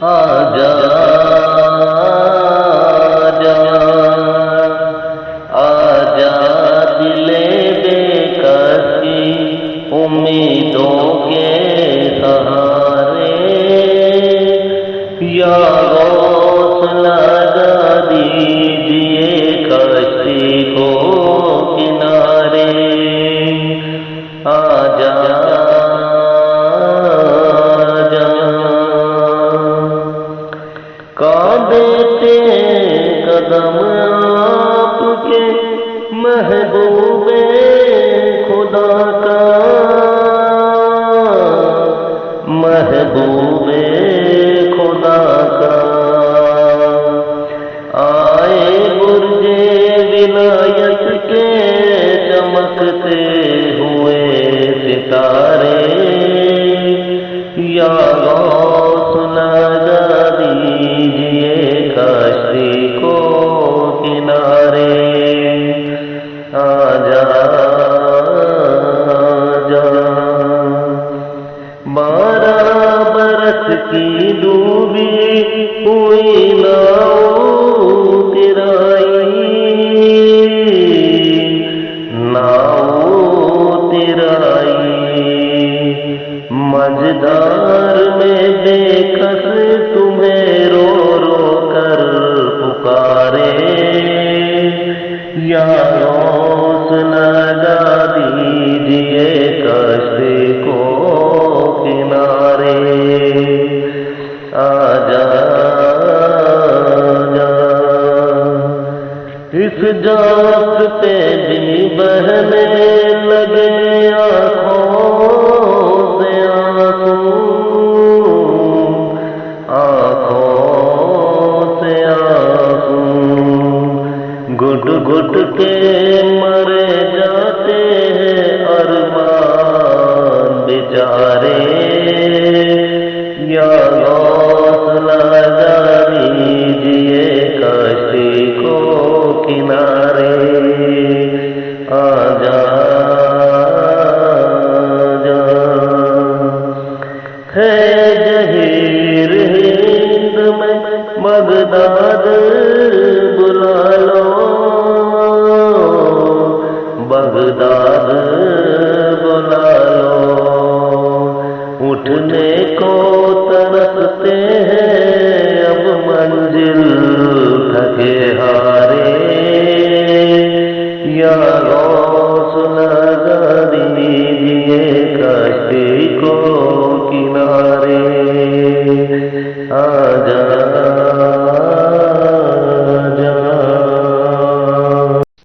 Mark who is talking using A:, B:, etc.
A: आजा आजा आजा दिले बेकसी उम्मीदों के सहारे, या गौस लगा दीजिए कश्ती को किनारे। आजा कांबे कदम आपके महबूबे खुदा का, महबूबे खुदा का। आए बुर्जे विलायत के चमकते हुए सितारे, या गौस लगा दीजिए कश्ती को किनारे। आजा आजा 12 बरस की डूबी हुई नाव तेराई, नाव तेराई। मझधार में बेकस तुम्हें रो रो कर पुकारे, या गौस लगा दीजिए कश्ती को किनारे। आजा आजा इस जात पे भी बहने लगे आँखों से आंसू, आँखों से आंसू। घुट घुट के मरे जाते हैं अरमान बेचारे, या गौस लगा दीजिए कश्ती को किनारे। आजा आजा है जहीर हिंद में बगदाद बुला लो, बगदाद बुला लो। उठने को तरसते हैं अब मंजिल थके हारे, या गौस लगा दीजिए कश्ती को किनारे। आजा